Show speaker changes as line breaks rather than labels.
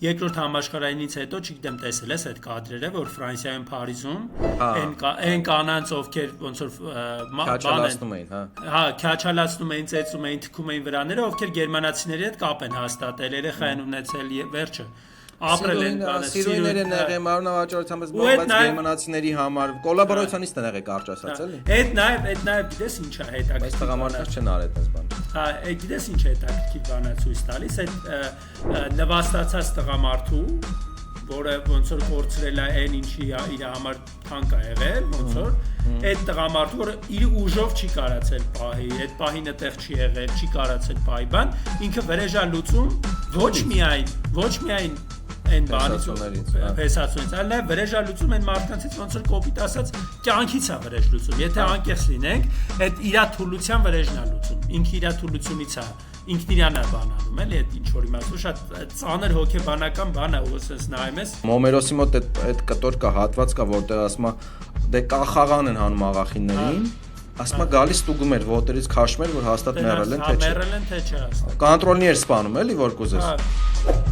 երկրորդ համաշխարհայինից հետո չգիտեմ տեսել ես այդ կադրերը, որ Ֆրանսիայում Փարիզում այն կանանց ովքեր ոնց որ
քաչալացնում էին,
հա, քաչալացնում էին, ծեծում էին, թքում էին վրաները, ովքեր գերմանացիների հետ կապ են հաստատել, երեխա են ունեցել վերջը ապրել են
սիրույներ են եղել մարմնավաճառությամբ զբաղված գերմանացիների համար կոլաբորացիոնիստ են եղել կարճ ասած էլի
այդ նաև գիտես ինչ է հետաքրքիր
այս տղամարդիկ չեն արել այս բանը
հա գիտես ինչ է հետաքրքիր բան է ցույց տալիս այդ նվաստացած տղամարդու որը ոնց որ կորցրել է այն ինչի իր համար թանկ է եղել ոնց որ այդ տղամարդու որը իր ուժով չի կարացել պահի այդ պահին այդտեղ չի եղել չի կարացել պահի բան ինքը վրեժա լուծում ոչ միայն այն բանից փեսացունից այլ նաև վրեժա լուծում են մարդկանցից ոնց որ կոպիտ ասած կյանքից է վրեժ լուծում եթե անկեղծ լինենք այդ իրա թուլության վրեժն է լուծում ինքը իրա թուլությունից է ինքն իրանն է բանանում էլի այդ ինչ որ իմաստով շատ ծանր հոգեբանական բան է ու ասես նայում ես
Մոմերոսի մոտ այդ կտոր կա հատված կա որտեղ ասում է դե կախաղան են հանում աղախիններին ասում է գալիս ստուգում էր ոտերից քաշում էր որ հաստատ մեռել են թե չէ
մեռել են թե չէ հաստատ
կոնտրոլնի էր սպանում էլի որ կուզես